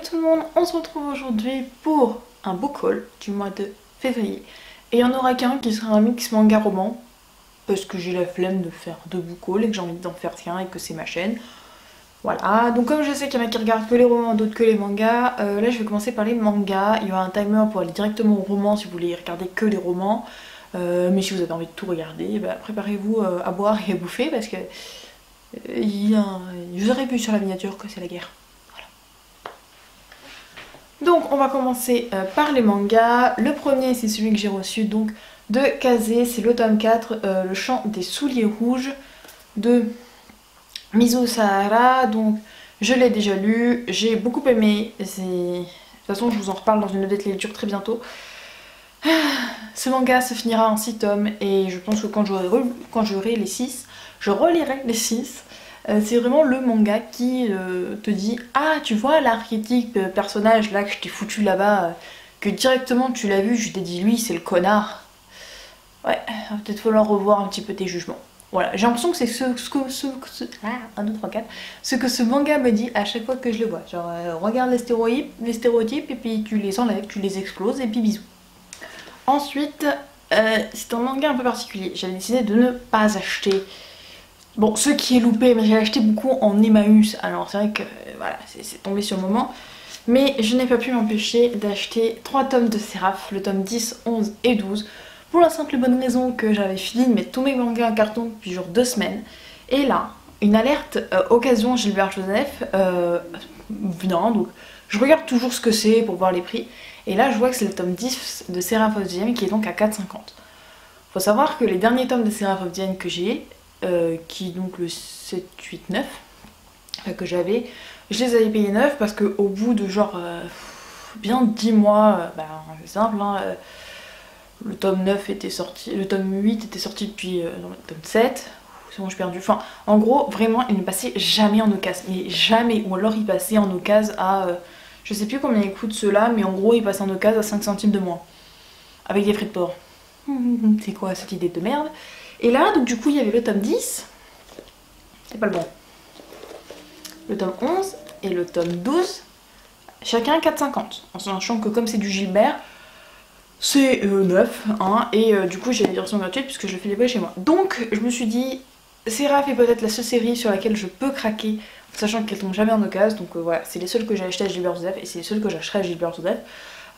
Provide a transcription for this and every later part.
tout le monde, on se retrouve aujourd'hui pour un book haul du mois de février. Et il n'y en aura qu'un qui sera un mix manga roman, parce que j'ai la flemme de faire deux book hauls et que j'ai envie d'en faire qu'un et que c'est ma chaîne. Voilà, donc comme je sais qu'il y en a qui regardent que les romans, d'autres que les mangas, là je vais commencer par les mangas. Il y aura un timer pour aller directement au roman si vous voulez regarder que les romans. Mais si vous avez envie de tout regarder, bah, préparez-vous à boire et à bouffer parce que vous aurez vu sur la miniature que c'est la guerre. Donc on va commencer par les mangas. Le premier c'est celui que j'ai reçu donc de Kazé, c'est le tome 4, le chant des souliers rouges de Mizu Sahara. Donc je l'ai déjà lu, j'ai beaucoup aimé. De toute façon je vous en reparle dans une update lecture très bientôt. Ce manga se finira en 6 tomes et je pense que quand j'aurai les 6, je relirai les 6. C'est vraiment le manga qui te dit « Ah, tu vois l'archétype personnage là que je t'ai foutu là-bas, que directement tu l'as vu, je t'ai dit lui c'est le connard. » Ouais, va peut-être falloir revoir un petit peu tes jugements. Voilà, j'ai l'impression que c'est ce que ce manga me dit à chaque fois que je le vois. Genre, regarde les stéréotypes et puis tu les enlèves, tu les exploses et puis bisous. Ensuite, c'est un manga un peu particulier. J'avais décidé de ne pas acheter. Bon, ce qui est loupé, mais j'ai acheté beaucoup en Emmaüs, alors c'est vrai que voilà, c'est tombé sur le moment. Mais je n'ai pas pu m'empêcher d'acheter 3 tomes de Séraph, le tome 10, 11 et 12, pour la simple et bonne raison que j'avais fini de mettre tous mes mangas en carton depuis genre 2 semaines. Et là, une alerte occasion Gilbert Joseph vient, donc je regarde toujours ce que c'est pour voir les prix. Et là, je vois que c'est le tome 10 de Seraph of the End qui est donc à 4,50 $. Faut savoir que les derniers tomes de Seraph of the End que j'ai, qui est donc le 7, 8, 9 que j'avais, je les avais payés 9 parce que au bout de genre bien 10 mois, c'est simple, hein, le tome 9 était sorti, le tome 8 était sorti depuis le tome 7, c'est bon, je suis perdue. Enfin, en gros, vraiment, il ne passait jamais en occasion, mais jamais, ou alors il passait en occasion à, je sais plus combien il coûte ceux-là, mais en gros, il passait en occasion à 5 centimes de moins, avec des frais de port. C'est quoi cette idée de merde? Et là, donc du coup, il y avait le tome 10, c'est pas le bon, le tome 11 et le tome 12, chacun 4,50, en sachant que comme c'est du Gilbert, c'est 9, hein, et du coup j'ai la version gratuite puisque je fais les chez moi. Donc je me suis dit, Séraph est peut-être la seule série sur laquelle je peux craquer, sachant qu'elles tombent jamais en occasion, donc voilà, c'est les seules que j'ai achetées à Gilbert Joseph et c'est les seules que j'achèterai à Gilbert Joseph.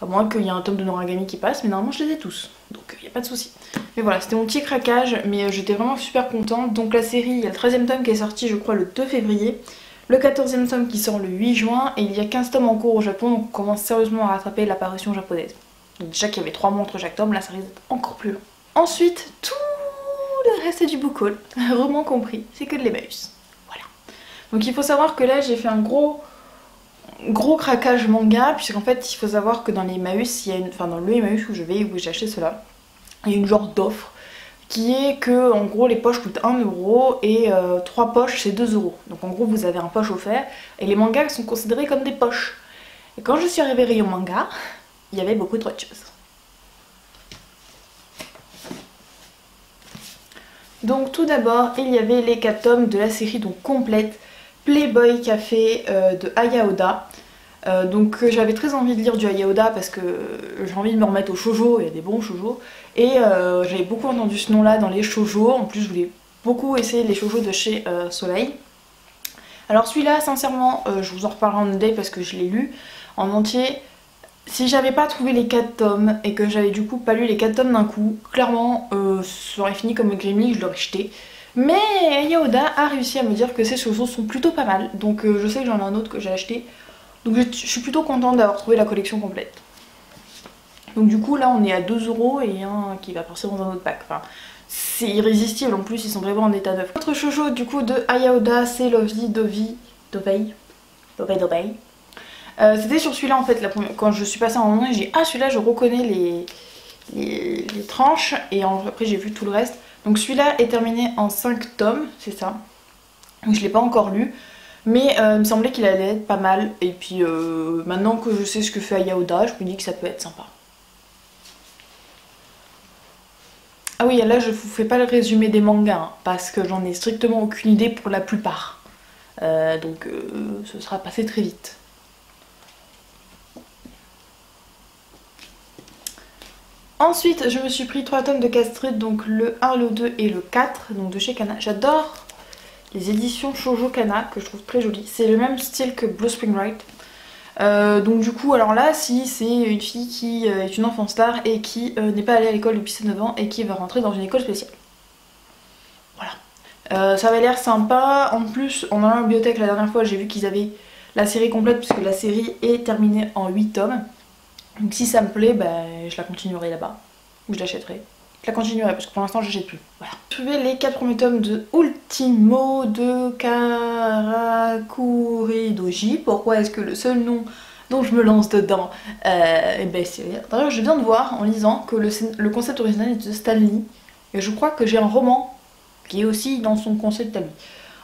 À moins qu'il y ait un tome de Noragami qui passe, mais normalement je les ai tous, donc il n'y a pas de souci. Mais voilà, c'était mon petit craquage, mais j'étais vraiment super contente. Donc la série, il y a le 13e tome qui est sorti je crois le 2 février, le 14e tome qui sort le 8 juin, et il y a 15 tomes en cours au Japon, donc on commence sérieusement à rattraper l'apparition japonaise. Donc déjà qu'il y avait 3 mois entre chaque tome, là ça risque d'être encore plus long. Ensuite, tout le reste du book haul, roman compris, c'est que de l'Emmaüs. Voilà. Donc il faut savoir que là j'ai fait un gros craquage manga, puisqu'en fait il faut savoir que dans les Emmaüs, dans le Emmaüs où je vais, où j'ai acheté cela, il y a une genre d'offre qui est que en gros les poches coûtent 1 € et 3 poches c'est 2 €. Donc en gros vous avez un poche offert et les mangas sont considérés comme des poches. Et quand je suis arrivée rayon manga, il y avait beaucoup trop de choses. Donc tout d'abord il y avait les 4 tomes de la série donc complète Playboy Café de Aya Oda. Donc j'avais très envie de lire du Aya Oda parce que j'ai envie de me remettre au shoujo, il y a des bons shoujo. Et j'avais beaucoup entendu ce nom là dans les shoujo, en plus je voulais beaucoup essayer les shoujo de chez Soleil. Alors celui-là sincèrement je vous en reparlerai en day parce que je l'ai lu en entier. Si j'avais pas trouvé les 4 tomes et que j'avais du coup pas lu les 4 tomes d'un coup, clairement ça aurait fini comme un Grimly, je l'aurais jeté. Mais Aya Oda a réussi à me dire que ces shoujo sont plutôt pas mal, donc je sais que j'en ai un autre que j'ai acheté. Donc je suis plutôt contente d'avoir trouvé la collection complète. Donc du coup là on est à 2 € et un qui va passer dans un autre pack. Enfin, c'est irrésistible, en plus ils sont vraiment en état neuf. L'autre shoujo du coup de Aya Oda, c'est Lovely Dovey. C'était sur celui-là en fait, quand je suis passée en moment, j'ai dit ah celui-là je reconnais les tranches et après j'ai vu tout le reste. Donc celui-là est terminé en 5 tomes, c'est ça. Donc je l'ai pas encore lu. Mais il me semblait qu'il allait être pas mal. Et puis maintenant que je sais ce que fait Aya Oda, je me dis que ça peut être sympa. Ah oui, là je vous fais pas le résumé des mangas, hein, parce que j'en ai strictement aucune idée pour la plupart. Donc ce sera passé très vite. Ensuite, je me suis pris 3 tomes de Castrid, donc le 1, le 2 et le 4, donc de chez Kana. J'adore les éditions Shoujo Kana, que je trouve très jolies. C'est le même style que Blue Spring Ride. Donc du coup, alors là, si c'est une fille qui est une enfant star et qui n'est pas allée à l'école depuis ses 9 ans et qui va rentrer dans une école spéciale. Voilà. Ça avait l'air sympa. En plus, en allant à la bibliothèque la dernière fois, j'ai vu qu'ils avaient la série complète puisque la série est terminée en 8 tomes. Donc si ça me plaît, bah, je la continuerai là-bas. Ou je l'achèterai. Je la continuerai parce que pour l'instant j'achète plus. Voilà. Je trouvais les 4 premiers tomes de Ultimo de Karakuri Doji. Pourquoi est-ce que le seul nom dont je me lance dedans ben c'est... D'ailleurs je viens de voir en lisant que le concept original est de Stan Lee. Et je crois que j'ai un roman qui est aussi dans son concept à lui.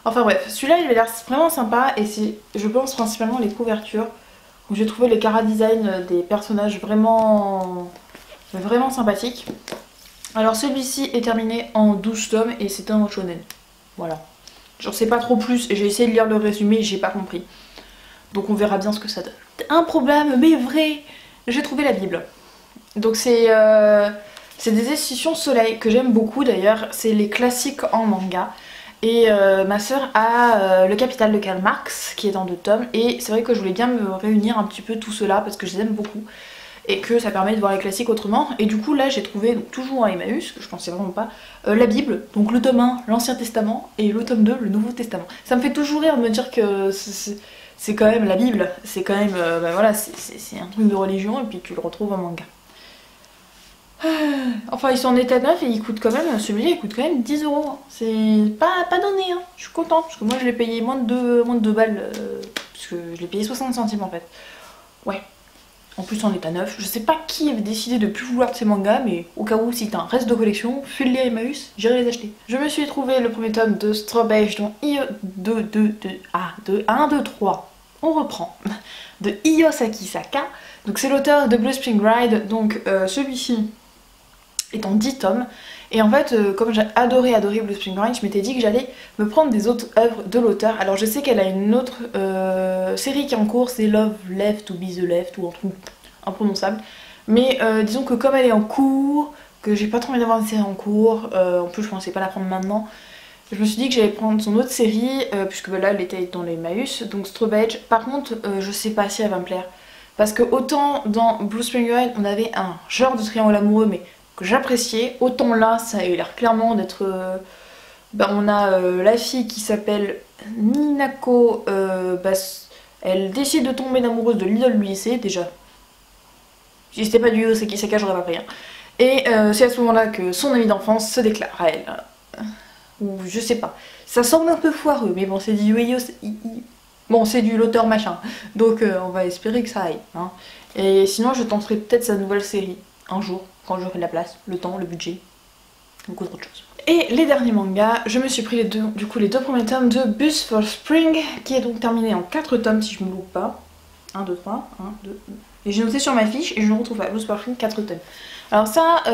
Enfin bref, celui-là il a l'air vraiment sympa et c'est, je pense, principalement les couvertures. Où j'ai trouvé les chara-design des personnages vraiment sympathiques. Alors celui-ci est terminé en 12 tomes et c'est un shonen. Voilà. J'en sais pas trop plus et j'ai essayé de lire le résumé et j'ai pas compris. Donc on verra bien ce que ça donne. Un problème, mais vrai, j'ai trouvé la Bible. Donc c'est des éditions Soleil que j'aime beaucoup d'ailleurs. C'est les classiques en manga. Et ma soeur a Le Capital de Karl Marx qui est dans 2 tomes et c'est vrai que je voulais bien me réunir un petit peu tout cela parce que je les aime beaucoup et que ça permet de voir les classiques autrement. Et du coup là j'ai trouvé, donc, toujours en Emmaüs, que je pensais vraiment pas, la Bible, donc le tome 1, l'Ancien Testament et le tome 2, le Nouveau Testament. Ça me fait toujours rire de me dire que c'est quand même la Bible, c'est quand même, bah voilà, c'est un truc de religion et puis tu le retrouves en manga. Enfin ils sont en état neuf et ils coûtent quand même, celui-là il coûte quand même 10 €. C'est pas donné hein. Je suis contente parce que moi je l'ai payé moins de 2 balles parce que je l'ai payé 60 centimes en fait. Ouais. En plus en état neuf. Je sais pas qui avait décidé de plus vouloir de ces mangas mais au cas où si t'as un reste de collection, file-les à Emmaüs, j'irai les acheter. Je me suis trouvé le premier tome de Strawberry dont 1, 2, 3. On reprend. De Iyosaki Saka. Donc c'est l'auteur de Blue Spring Ride. Donc celui-ci est en 10 tomes et en fait comme j'ai adoré Blue Spring Ride, je m'étais dit que j'allais me prendre des autres œuvres de l'auteur. Alors je sais qu'elle a une autre série qui est en cours, c'est Love Left ou Be the Left ou un truc imprononçable, mais disons que comme elle est en cours, que j'ai pas trop envie d'avoir une série en cours, en plus je pensais pas la prendre maintenant, je me suis dit que j'allais prendre son autre série puisque là elle était dans les Emmaüs, donc Strawberry. Par contre je sais pas si elle va me plaire parce que autant dans Blue Spring Ride on avait un genre de triangle amoureux mais que j'appréciais, autant là ça a l'air clairement d'être on a la fille qui s'appelle Ninako, elle décide de tomber amoureuse de l'idole du lycée déjà. Si c'était pas du Yoseki Saka j'aurais pas pris hein. Et c'est à ce moment là que son ami d'enfance se déclare à elle, ou je sais pas, ça semble un peu foireux mais bon c'est du bon c'est du l'auteur machin, donc on va espérer que ça aille hein. Et sinon je tenterai peut-être sa nouvelle série un jour quand j'aurai de la place, le temps, le budget, beaucoup d'autres choses. Et les derniers mangas, je me suis pris les deux premiers tomes de Bus for Spring, qui est donc terminé en 4 tomes si je me loupe pas. 1, 2, 3, 1, 2, et j'ai noté sur ma fiche et je ne retrouve pas. Bus for Spring, 4 tomes. Alors ça,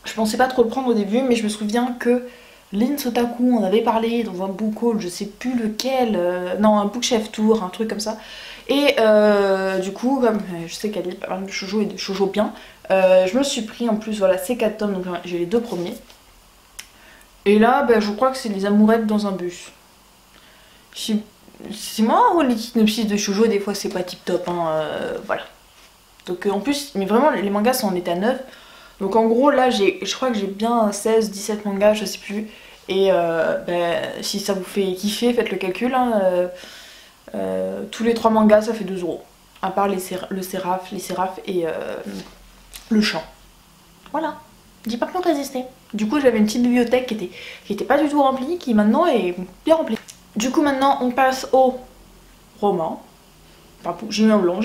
je pensais pas trop le prendre au début, mais je me souviens que Lin Sotaku en avait parlé dans un book haul, je sais plus lequel, non un bookshelf tour, un truc comme ça. Et du coup, comme je sais qu'elle lit pas mal de shoujo et de shoujo bien, je me suis pris en plus voilà ces 4 tomes, donc j'ai les 2 premiers. Et là, je crois que c'est les amourettes dans un bus. C'est moi, les synopsis de shoujo, des fois c'est pas tip top, hein, voilà. Donc en plus, mais vraiment les mangas sont en état neuf. Donc en gros là, je crois que j'ai bien 16-17 mangas, je sais plus. Et si ça vous fait kiffer, faites le calcul, hein, tous les 3 mangas ça fait 2 €. À part les séraphes et le chant. Voilà. J'ai pas pu résister. Du coup j'avais une petite bibliothèque qui était pas du tout remplie, qui maintenant est bien remplie. Du coup maintenant on passe au roman. Enfin, j'ai eu un blanc.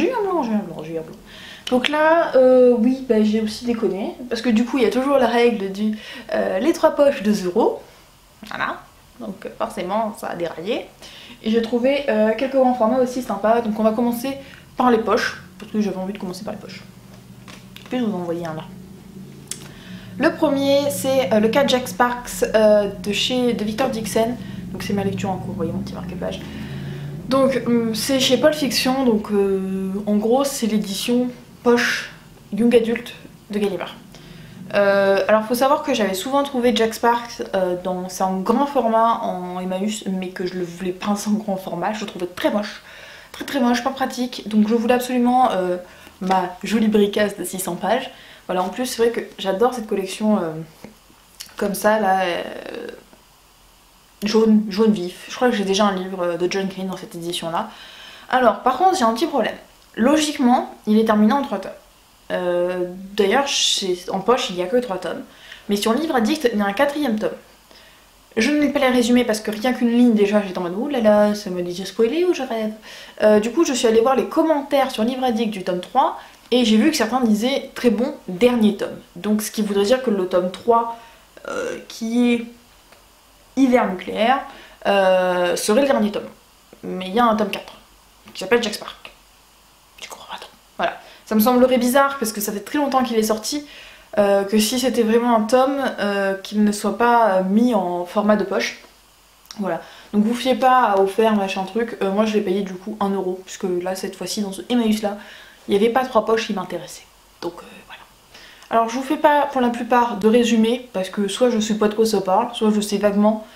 Donc là, oui, j'ai aussi déconné. Parce que du coup il y a toujours la règle du les 3 poches 2 €. Voilà. Donc forcément ça a déraillé. Et j'ai trouvé quelques grands formats aussi sympas. Donc on va commencer par les poches. Parce que j'avais envie de commencer par les poches. Puis je vous en envoyer un là. Le premier c'est le cas Jack Sparks de Victor Dixon. Donc c'est ma lecture en cours, vous voyez mon petit marque-page. Donc c'est chez Paul Fiction, donc en gros c'est l'édition poche Young Adult de Gallimard. Alors faut savoir que j'avais souvent trouvé Jack Sparks c'est en grand format en Emmaüs, mais que je le voulais pas en grand format, je le trouvais très moche. Très moche, pas pratique, donc je voulais absolument ma jolie bricasse de 600 pages. Voilà, en plus c'est vrai que j'adore cette collection comme ça là, jaune vif. Je crois que j'ai déjà un livre de John Green dans cette édition là. Alors par contre j'ai un petit problème. Logiquement il est terminé en 3 tomes. D'ailleurs en poche il n'y a que 3 tomes. Mais sur Livre Addict il y a un 4ème tome. Je ne vais pas les résumer parce que rien qu'une ligne déjà j'étais en mode oulala, ça m'a déjà spoilé ou je rêve. Du coup je suis allée voir les commentaires sur Livre Addict du tome 3 et j'ai vu que certains disaient très bon dernier tome. Donc ce qui voudrait dire que le tome 3 qui est Hiver nucléaire serait le dernier tome. Mais il y a un tome 4 qui s'appelle Jack Spark. Tu comprends pas trop. Voilà. Ça me semblerait bizarre parce que ça fait très longtemps qu'il est sorti. Que si c'était vraiment un tome, qu'il ne soit pas mis en format de poche. Voilà. Donc vous fiez pas à offert machin truc. Moi je l'ai payé du coup 1€. Puisque là cette fois-ci dans ce Emmaüs là, il n'y avait pas 3 poches qui m'intéressaient. Donc voilà. Alors je vous fais pas pour la plupart de résumé. Parce que soit je sais pas de quoi ça parle, soit je sais vaguement.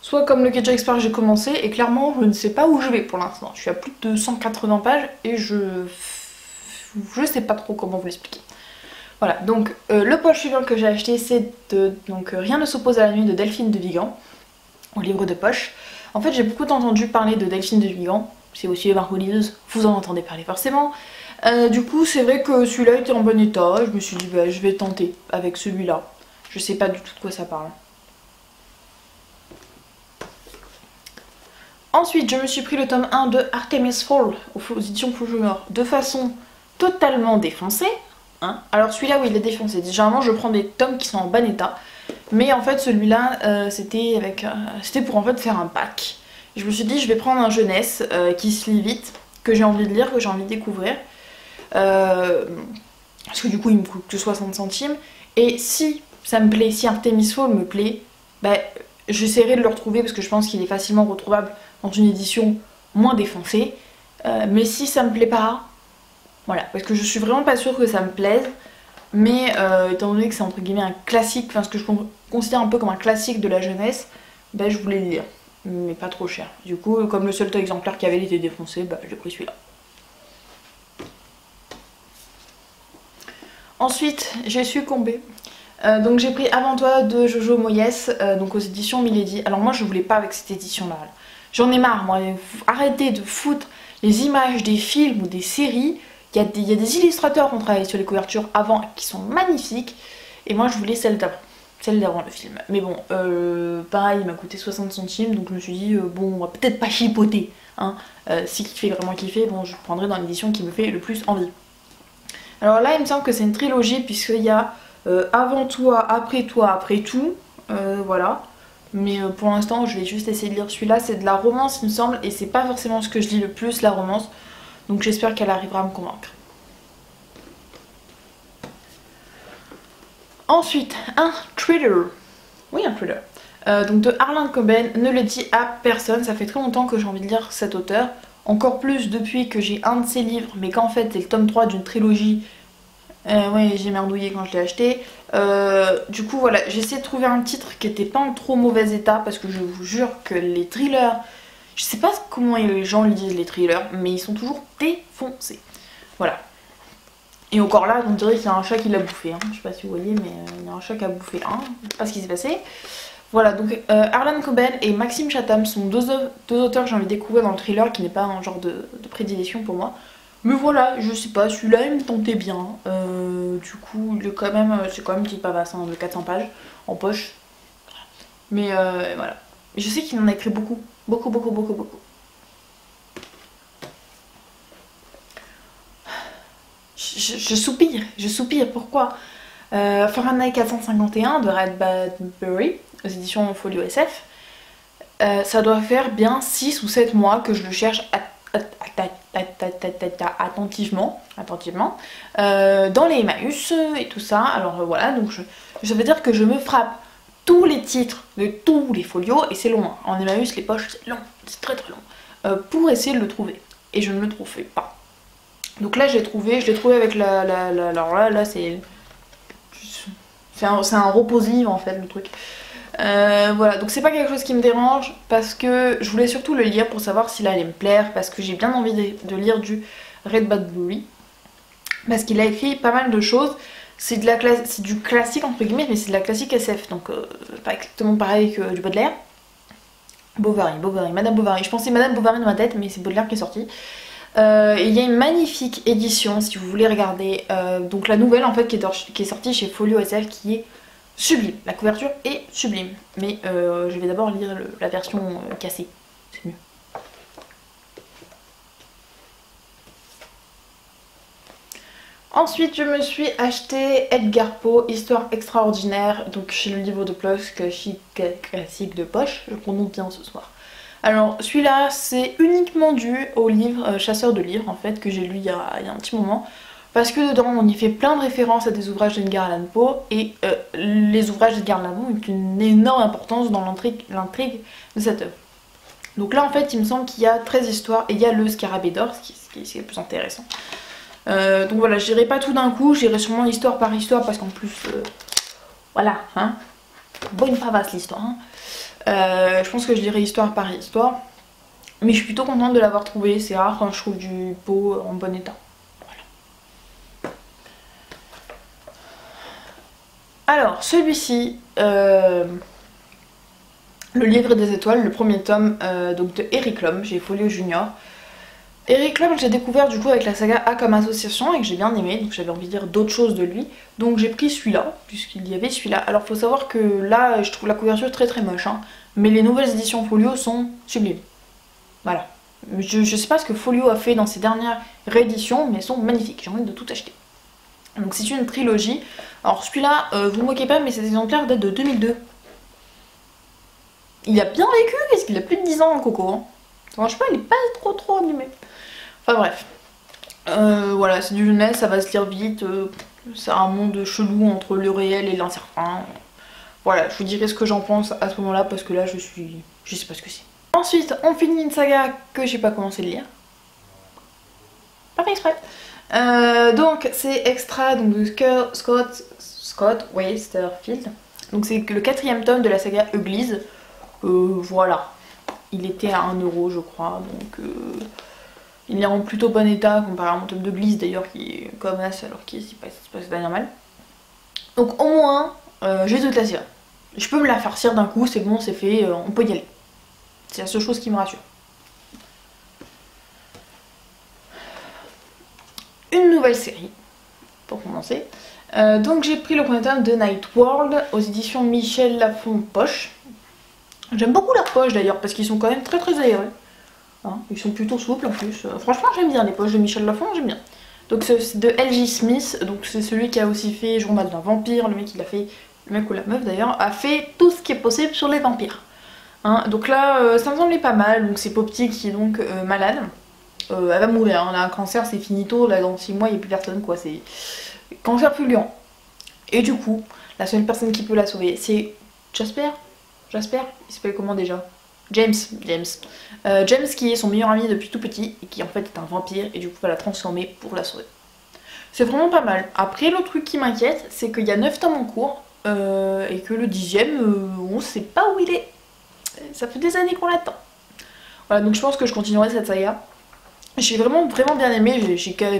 Soit comme le Jack Spark j'ai commencé et clairement je ne sais pas où je vais pour l'instant. Je suis à plus de 180 pages et je sais pas trop comment vous l'expliquer. Voilà, donc le poche suivant que j'ai acheté c'est Rien ne s'oppose à la nuit de Delphine de Vigan, au livre de poche. En fait j'ai beaucoup entendu parler de Delphine de Vigan, c'est aussi marcoliseuse, vous en entendez parler forcément. Du coup c'est vrai que celui-là était en bon état, je me suis dit bah je vais tenter avec celui-là. Je sais pas du tout de quoi ça parle. Ensuite je me suis pris le tome 1 de Artemis Fowl aux éditions Foujoumor de façon totalement défoncée. Hein, alors celui-là oui il est défoncé, généralement je prends des tomes qui sont en bon état, mais en fait celui-là c'était pour en fait faire un pack. Je me suis dit je vais prendre un jeunesse qui se lit vite, que j'ai envie de lire, que j'ai envie de découvrir, parce que du coup il me coûte que 60 centimes, et si ça me plaît, si Artemis Fowl me plaît, bah, j'essaierai de le retrouver parce que je pense qu'il est facilement retrouvable dans une édition moins défoncée, mais si ça me plaît pas, voilà, parce que je suis vraiment pas sûre que ça me plaise, mais étant donné que c'est entre guillemets un classique, enfin ce que je considère un peu comme un classique de la jeunesse, bah je voulais le lire, mais pas trop cher. Du coup, comme le seul exemplaire qu'il y avait était défoncé, bah j'ai pris celui-là. Ensuite, j'ai succombé. Donc j'ai pris Avant toi de Jojo Moyes, donc aux éditions Milady. Alors moi je voulais pas avec cette édition là. J'en ai marre moi, arrêtez de foutre les images des films ou des séries. Il y a des illustrateurs qui ont travaillé sur les couvertures avant qui sont magnifiques. Et moi je voulais celle d'avant le film. Mais bon, pareil, il m'a coûté 60 centimes. Donc je me suis dit, bon, on va peut-être pas chipoter. Hein. Si kiffer vraiment kiffer, bon, je prendrai dans l'édition qui me fait le plus envie. Alors là, il me semble que c'est une trilogie, puisqu'il y a Avant toi, après tout. Voilà. Mais pour l'instant, je vais juste essayer de lire celui-là. C'est de la romance, il me semble. Et c'est pas forcément ce que je lis le plus, la romance. Donc j'espère qu'elle arrivera à me convaincre. Ensuite, un thriller. Oui, un thriller. Donc de Harlan Coben, Ne le dis à personne. Ça fait très longtemps que j'ai envie de lire cet auteur. Encore plus depuis que j'ai un de ses livres, mais qu'en fait c'est le tome 3 d'une trilogie. Ouais, j'ai merdouillé quand je l'ai acheté. Du coup voilà, j'essaie de trouver un titre qui était pas en trop mauvais état, parce que je vous jure que les thrillers... Je sais pas comment les gens lisent les thrillers, mais ils sont toujours défoncés. Voilà. Et encore là, on dirait qu'il y a un chat qui l'a bouffé. Hein. Je sais pas si vous voyez, mais il y a un chat qui a bouffé un. Je sais pas ce qui s'est passé. Voilà, donc Harlan Coben et Maxime Chatham sont deux auteurs que j'ai envie de découvrir dans le thriller, qui n'est pas un genre de prédilection pour moi. Mais voilà, je sais pas, celui-là il me tentait bien. Du coup, c'est quand même une petite pavasse hein, de 400 pages en poche. Mais voilà. Je sais qu'il en a écrit beaucoup. Beaucoup. Je soupire, pourquoi Fahrenheit 451 de Red Bradbury, aux éditions Folio SF. Ça doit faire bien 6 ou 7 mois que je le cherche attentivement dans les Emmaüs et tout ça. Alors voilà, donc ça veut dire que je me frappe tous les titres de tous les folios, et c'est long, hein. En Emmaüs les poches c'est long, c'est très long, pour essayer de le trouver, et je ne le trouvais pas. Donc là je l'ai trouvé avec alors là c'est C'est un repose-livre en fait le truc. Voilà, donc c'est pas quelque chose qui me dérange parce que je voulais surtout le lire pour savoir s'il allait me plaire, parce que j'ai bien envie de lire du Red Bradbury. Parce qu'il a écrit pas mal de choses. C'est du classique entre guillemets, mais c'est de la classique SF, donc c'est pas exactement pareil que du Baudelaire. Bovary, Madame Bovary. Je pensais Madame Bovary dans ma tête, mais c'est Baudelaire qui est sorti. Il y a une magnifique édition si vous voulez regarder. Donc la nouvelle en fait qui est sortie chez Folio SF, qui est sublime. La couverture est sublime. Mais je vais d'abord lire la version cassée. C'est mieux. Ensuite, je me suis acheté Edgar Poe, Histoire extraordinaire, donc chez le livre de poche classique de poche, je prononce bien ce soir. Alors, celui-là, c'est uniquement dû au livre Chasseur de livres, en fait, que j'ai lu il y a un petit moment, parce que dedans, on y fait plein de références à des ouvrages d'Edgar Allan Poe, et les ouvrages d'Edgar Allan Poe ont une énorme importance dans l'intrigue de cette œuvre. Donc là, en fait, il me semble qu'il y a 13 histoires, et il y a le Scarabée d'or, ce qui est le plus intéressant. Donc voilà, je dirai pas tout d'un coup, j'irai sûrement histoire par histoire parce qu'en plus, voilà, hein, bonne pavasse l'histoire. Hein. Je pense que je dirai histoire par histoire, mais je suis plutôt contente de l'avoir trouvé, c'est rare quand je trouve du pot en bon état. Voilà. Alors, celui-ci, le livre des étoiles, le premier tome donc de Eric Lhomme, j'ai Folio Junior. Eric Lhomme, j'ai découvert du coup avec la saga A comme association et que j'ai bien aimé, donc j'avais envie de dire d'autres choses de lui. Donc j'ai pris celui-là, puisqu'il y avait celui-là. Alors faut savoir que là, je trouve la couverture très très moche, hein, mais les nouvelles éditions Folio sont sublimes. Voilà. Je sais pas ce que Folio a fait dans ses dernières rééditions, mais elles sont magnifiques, j'ai envie de tout acheter. Donc c'est une trilogie. Alors celui-là, vous moquez pas, mais cet exemplaire date de 2002. Il a bien vécu, parce qu'il a plus de 10 ans, Coco. Hein. Franchement, il est pas trop abîmé. Enfin bref, voilà, c'est du jeunesse, ça va se lire vite, c'est un monde chelou entre le réel et l'incertain. Voilà, je vous dirai ce que j'en pense à ce moment-là parce que là je sais pas ce que c'est. Ensuite, on finit une saga que j'ai pas commencé de lire. Pas fait exprès. Donc c'est extra donc, de Scott Westerfield. Donc c'est le 4e tome de la saga Uglies. Voilà, il était à 1 € je crois, donc... il est en plutôt bon état comparé à mon tome de glisse d'ailleurs qui est comme as alors qu'il se passe pas mal. Donc au moins j'ai toute la série. Je peux me la farcir d'un coup, c'est bon, c'est fait, on peut y aller. C'est la seule chose qui me rassure. Une nouvelle série pour commencer. Donc j'ai pris le premier tome de Night World aux éditions Michel Lafon Poche. J'aime beaucoup leurs poches d'ailleurs parce qu'ils sont quand même très aérés. Hein, ils sont plutôt souples en plus. Franchement j'aime bien les poches de Michel Lafon, j'aime bien. Donc c'est de L.J. Smith, donc c'est celui qui a aussi fait Journal d'un vampire, le mec ou la meuf d'ailleurs, a fait tout ce qui est possible sur les vampires. Hein, donc là ça me semblait pas mal, donc c'est Popti qui est donc malade. Elle va mourir, hein. Elle a un cancer, c'est finito, là dans 6 mois il n'y a plus personne quoi, c'est cancer fulgurant. Et du coup, la seule personne qui peut la sauver c'est Jasper, il s'appelle comment déjà? James qui est son meilleur ami depuis tout petit et qui en fait est un vampire et du coup va la transformer pour la sauver. C'est vraiment pas mal. Après le truc qui m'inquiète c'est qu'il y a 9 tomes en cours et que le 10e on sait pas où il est. Ça fait des années qu'on l'attend. Voilà donc je pense que je continuerai cette saga. J'ai vraiment bien aimé,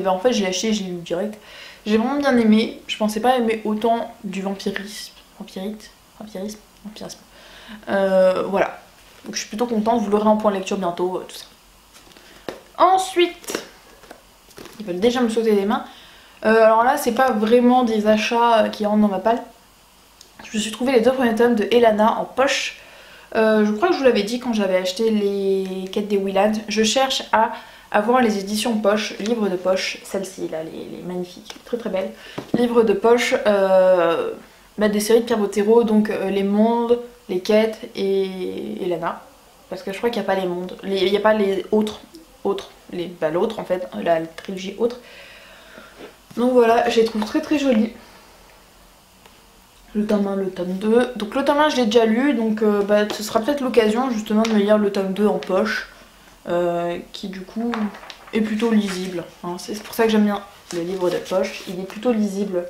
en fait je l'ai acheté, je l'ai lu direct. J'ai vraiment bien aimé, je pensais pas aimer autant du vampirisme. Voilà. Donc je suis plutôt contente, vous l'aurez en point de lecture bientôt, tout ça. Ensuite, ils veulent déjà me sauter les mains. Alors là, c'est pas vraiment des achats qui rentrent dans ma palle. Je me suis trouvé les 2 premiers tomes de Elana en poche. Je crois que je vous l'avais dit quand j'avais acheté les quêtes des Willands. Je cherche à avoir les éditions poche, livres de poche, celle-ci là, les magnifiques, très belles. Livres de poche, des séries de Pierre Bottero, donc les mondes, les quêtes et Elana. Parce que je crois qu'il n'y a pas les mondes, il n'y a pas les autres, l'autre en fait, la trilogie autre. Donc voilà, je les trouve très jolis. Le tome 1, le tome 2. Donc le tome 1 je l'ai déjà lu, donc ce sera peut-être l'occasion justement de me lire le tome 2 en poche. Qui du coup est plutôt lisible. Hein. C'est pour ça que j'aime bien le livre de poche, il est plutôt lisible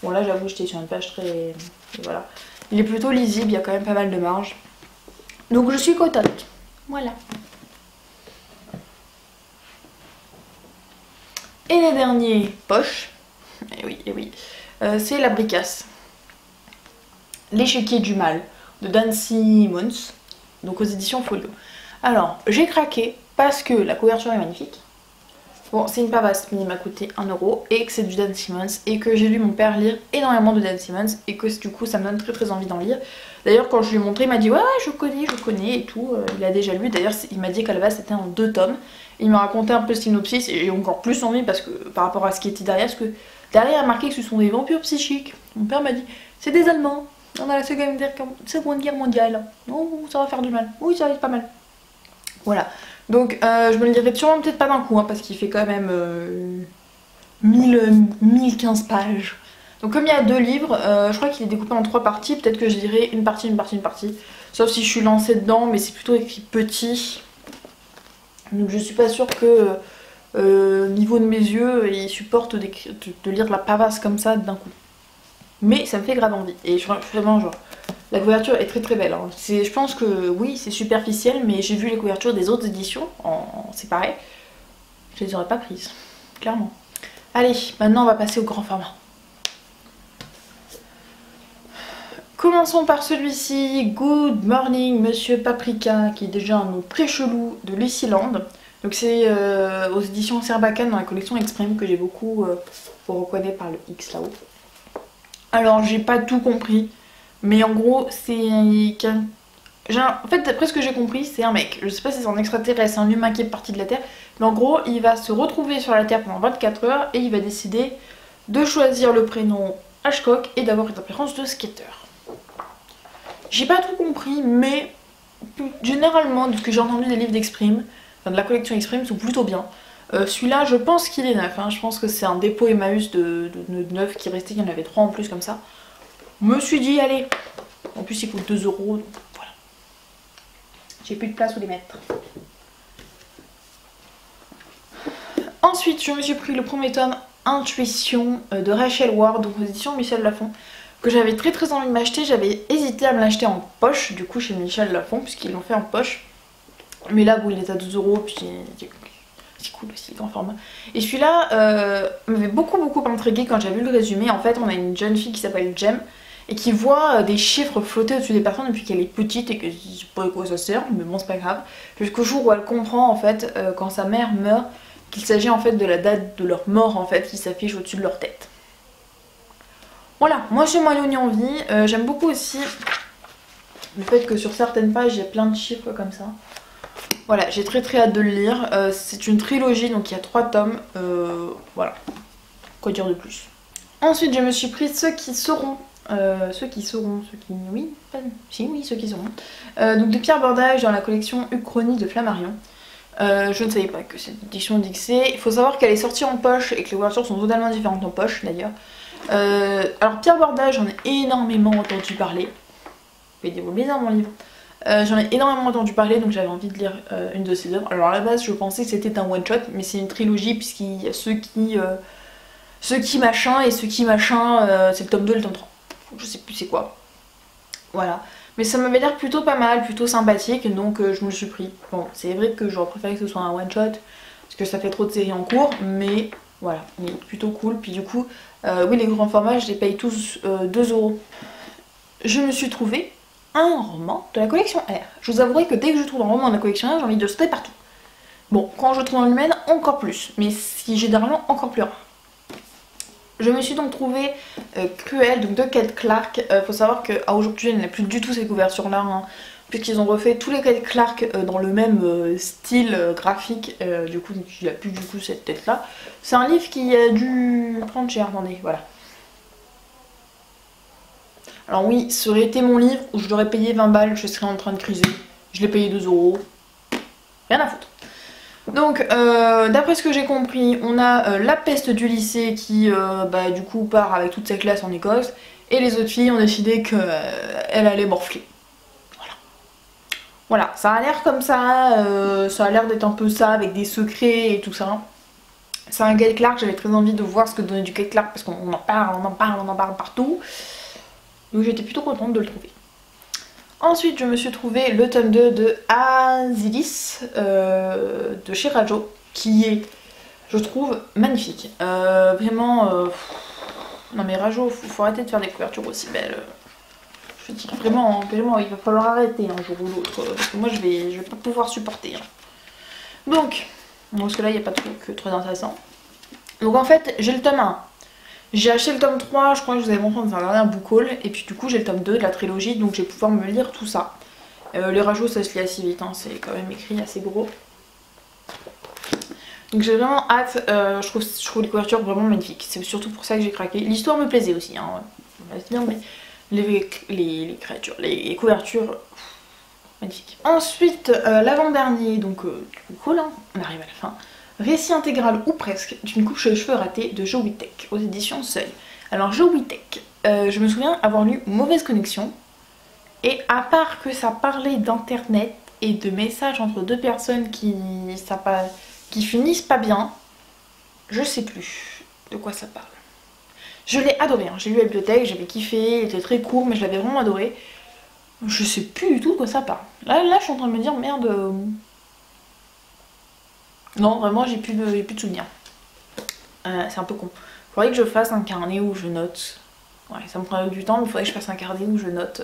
Bon là j'avoue j'étais sur une page très... Voilà. Il est plutôt lisible, il y a quand même pas mal de marge. Donc je suis contente. Voilà. Et les derniers poches, et oui, c'est La Bricasse. L'échiquier du mal de Dan Simmons, donc aux éditions Folio. Alors, j'ai craqué parce que la couverture est magnifique. Bon, c'est une pavasse, mais il m'a coûté 1 € et que c'est du Dan Simmons et que j'ai lu mon père lire énormément de Dan Simmons et que du coup ça me donne très envie d'en lire. D'ailleurs, quand je lui ai montré, il m'a dit ouais, je connais et tout. Il a déjà lu. D'ailleurs, il m'a dit qu'à la base c'était en 2 tomes. Il m'a raconté un peu le synopsis et j'ai encore plus envie parce que par rapport à ce qui était derrière, parce que derrière il y a marqué que ce sont des vampires psychiques. Mon père m'a dit c'est des Allemands dans la Seconde Guerre mondiale. Oh, ça va faire du mal. Oui, ça va être pas mal. Voilà. Donc je me le dirai sûrement peut-être pas d'un coup hein, parce qu'il fait quand même 1015 pages. Donc comme il y a 2 livres, je crois qu'il est découpé en 3 parties, peut-être que je dirais une partie. Sauf si je suis lancée dedans, mais c'est plutôt écrit petit. Donc je suis pas sûre que niveau de mes yeux, il supporte de lire la pavasse comme ça d'un coup. Mais ça me fait grave envie. Et vraiment genre, la couverture est très belle. Hein. Je pense que oui, c'est superficiel, mais j'ai vu les couvertures des autres éditions en séparé. Je les aurais pas prises, clairement. Allez, maintenant on va passer au grand format. Commençons par celui-ci, Good Morning Monsieur Paprika, qui est déjà un nom très chelou de Lucyland. Donc c'est aux éditions Sarbacane dans la collection Extreme que j'ai beaucoup reconnaître par le X là-haut. Alors j'ai pas tout compris, mais en gros c'est en fait d'après ce que j'ai compris c'est un mec, je sais pas si c'est un extraterrestre, c'est un humain qui est parti de la Terre, mais en gros il va se retrouver sur la Terre pendant 24 heures et il va décider de choisir le prénom Ashcock et d'avoir une apparence de skater. J'ai pas tout compris, mais généralement de ce que j'ai entendu des livres d'Exprime, enfin de la collection Exprime, sont plutôt bien. Celui-là je pense qu'il est neuf, hein. Je pense que c'est un dépôt Emmaüs de neuf qui restait, il y en avait 3 en plus comme ça. Je me suis dit allez, en plus il coûte 2 €, donc voilà. J'ai plus de place où les mettre. Ensuite je me suis pris le premier tome Intuition de Rachel Ward, donc aux éditions Michel Lafon, que j'avais très envie de m'acheter. J'avais hésité à me l'acheter en poche du coup chez Michel Lafon puisqu'ils l'ont fait en poche. Mais là bon il est à 2 €, puis c'est cool aussi, grand format. Et celui-là m'avait beaucoup intrigué quand j'ai vu le résumé. En fait on a une jeune fille qui s'appelle Jem et qui voit des chiffres flotter au-dessus des personnes depuis qu'elle est petite et que je sais pas à quoi ça sert, mais bon c'est pas grave. Jusqu'au jour où elle comprend en fait quand sa mère meurt qu'il s'agit en fait de la date de leur mort en fait qui s'affiche au-dessus de leur tête. Voilà, moi ça m'a donné envie. J'aime beaucoup aussi le fait que sur certaines pages il y a plein de chiffres comme ça. Voilà, j'ai très hâte de le lire. C'est une trilogie, donc il y a 3 tomes. Voilà, quoi dire de plus. Ensuite, je me suis pris ceux qui seront. Oui, ceux qui seront. Donc de Pierre Bordage dans la collection Uchronie de Flammarion. Je ne savais pas que cette édition d'XC. Il faut savoir qu'elle est sortie en poche et que les couvertures sont totalement différentes en poche d'ailleurs. Alors Pierre Bordage, j'en ai énormément entendu parler. Je vais dévoiler bien mon livre. J'en ai énormément entendu parler, donc j'avais envie de lire une de ses œuvres. Alors à la base je pensais que c'était un one shot, mais c'est une trilogie puisqu'il y a ceux qui machin et ceux qui machin, c'est le tome 2 et le tome 3. Je sais plus c'est quoi. Voilà. Mais ça m'avait l'air plutôt pas mal, plutôt sympathique, donc je me le suis pris. Bon, c'est vrai que j'aurais préféré que ce soit un one shot, parce que ça fait trop de séries en cours, mais voilà, mais plutôt cool. Puis du coup, oui les grands formats, je les paye tous 2 €. Je me suis trouvé un roman de la collection R. Je vous avouerai que dès que je trouve un roman de la collection R, j'ai envie de sauter partout. Bon, quand je trouve un humaine, encore plus, mais si généralement encore plus rare. Je me suis donc trouvé Cruel, donc de Kate Clark. Faut savoir qu'à aujourd'hui, elle n'a plus du tout ces couvertures-là, hein, puisqu'ils ont refait tous les Kate Clark dans le même style graphique. Du coup, il n'a plus du tout cette tête-là. C'est un livre qui a dû prendre cher, attendez, voilà. Alors oui, ça aurait été mon livre où je l'aurais payé 20 balles, je serais en train de criser. Je l'ai payé 2 €. Rien à foutre. Donc, d'après ce que j'ai compris, on a la peste du lycée qui, du coup, part avec toute sa classe en Écosse. Et les autres filles ont décidé qu'elle allait morfler. Voilà. Voilà, ça a l'air comme ça. Ça a l'air d'être un peu ça, avec des secrets et tout ça. C'est un Gail Clark, j'avais très envie de voir ce que donnait du Gail Clark parce qu'on en parle, on en parle, on en parle partout. Donc j'étais plutôt contente de le trouver. Ensuite, je me suis trouvé le tome 2 de Azilis de chez Rajo, qui est, je trouve, magnifique. Vraiment, non mais Rajo, faut arrêter de faire des couvertures aussi belles. Je dis vraiment, vraiment, il va falloir arrêter un jour ou l'autre, parce que moi je vais pas pouvoir supporter. Donc, parce que là il n'y a pas de truc très intéressant. Donc en fait, j'ai le tome 1. J'ai acheté le tome 3, je crois que je vous avais montré dans un dernier book haul, et puis du coup j'ai le tome 2 de la trilogie, donc je vais pouvoir me lire tout ça. Les rajouts ça se lit assez vite, hein, c'est quand même écrit assez gros. Donc j'ai vraiment hâte, je trouve les couvertures vraiment magnifiques, c'est surtout pour ça que j'ai craqué. L'histoire me plaisait aussi, hein, on va se dire, mais les créatures, les couvertures, magnifiques. Ensuite, l'avant-dernier, donc cool, hein, on arrive à la fin. Récit intégral ou presque d'une couche de cheveux ratée de Jo Whittaker aux éditions Seuil. Alors Jo Whittaker, je me souviens avoir lu Mauvaise connexion, et à part que ça parlait d'internet et de messages entre deux personnes qui finissent pas bien, je sais plus de quoi ça parle. Je l'ai adoré, hein. J'ai lu la bibliothèque, j'avais kiffé, il était très court mais je l'avais vraiment adoré. Je sais plus du tout de quoi ça parle. Là je suis en train de me dire merde. Non, vraiment, j'ai plus de souvenirs. C'est un peu con. Faudrait que je fasse un carnet où je note. Ouais, ça me prendrait du temps, mais il faudrait que je fasse un carnet où je note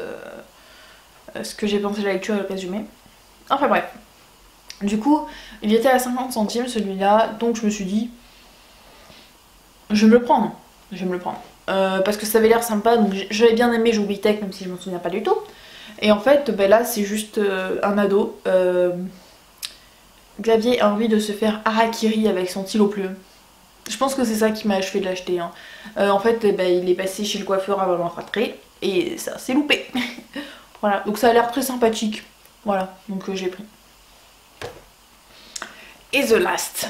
ce que j'ai pensé de la lecture et le résumé. Enfin bref. Du coup, il était à 50 centimes celui-là, donc je me suis dit, je vais me le prendre. Je vais me le prendre. Parce que ça avait l'air sympa, donc j'avais bien aimé Jo Whittaker, même si je m'en souviens pas du tout. Et en fait, ben là, c'est juste un ado. Xavier a envie de se faire harakiri avec son stylo plume. Je pense que c'est ça qui m'a achevé de l'acheter. Hein. En fait, il est passé chez le coiffeur avant d'entrer et ça s'est loupé. Voilà, donc ça a l'air très sympathique. Voilà, donc j'ai pris. Et The Last.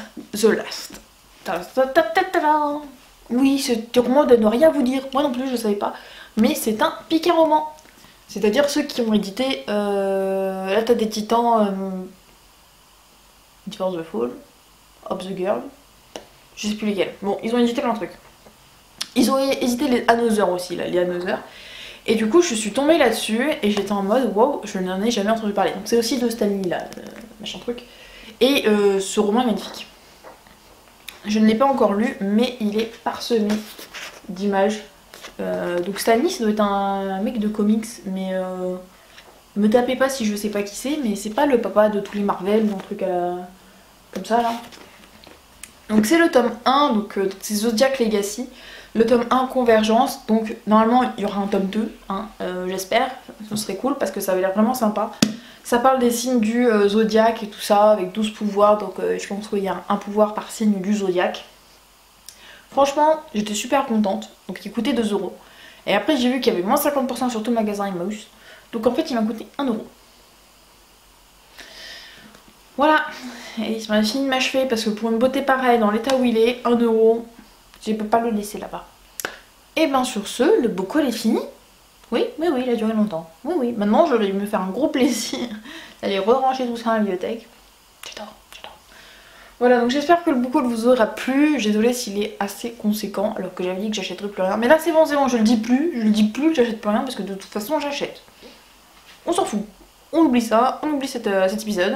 Oui, ce roman de ne rien vous dire. Moi non plus, je savais pas. Mais c'est un piquet roman. C'est-à-dire ceux qui ont édité L'Attaque des Titans. Divorce the Fall, of the Girl, je sais plus lesquels. Bon, ils ont édité plein de trucs. Ils ont édité les Another aussi, là, les Another. Et du coup, je suis tombée là-dessus et j'étais en mode wow, je n'en ai jamais entendu parler. Donc, c'est aussi de Stanley, là, machin truc. Et ce roman est magnifique. Je ne l'ai pas encore lu, mais il est parsemé d'images. Donc, Stanley, ça doit être un mec de comics, mais. Me tapez pas si je sais pas qui c'est, mais c'est pas le papa de tous les Marvel ou un truc comme ça là. Donc c'est le tome 1, donc c'est Zodiac Legacy. Le tome 1 Convergence, donc normalement il y aura un tome 2, hein, j'espère, ce serait cool parce que ça avait l'air vraiment sympa. Ça parle des signes du Zodiac et tout ça, avec 12 pouvoirs, donc je pense qu'il y a un pouvoir par signe du Zodiac. Franchement, j'étais super contente, donc il coûtait 2 €. Et après j'ai vu qu'il y avait moins 50% sur tout le magasin Emmaüs. Donc en fait il m'a coûté 1 €. Voilà, et ça m'a fini de m'achever parce que pour une beauté pareille, dans l'état où il est, 1 €, je peux pas le laisser là-bas. Et bien sur ce, le book haul est fini. Oui, il a duré longtemps. Oui, maintenant je vais me faire un gros plaisir d'aller re-ranger tout ça à la bibliothèque. J'adore. Voilà, donc j'espère que le book haul vous aura plu. Désolée s'il est assez conséquent, alors que j'avais dit que j'achèterais plus rien. Mais là c'est bon, je le dis plus que j'achète plus rien parce que de toute façon j'achète. On s'en fout. On oublie ça, on oublie cet épisode.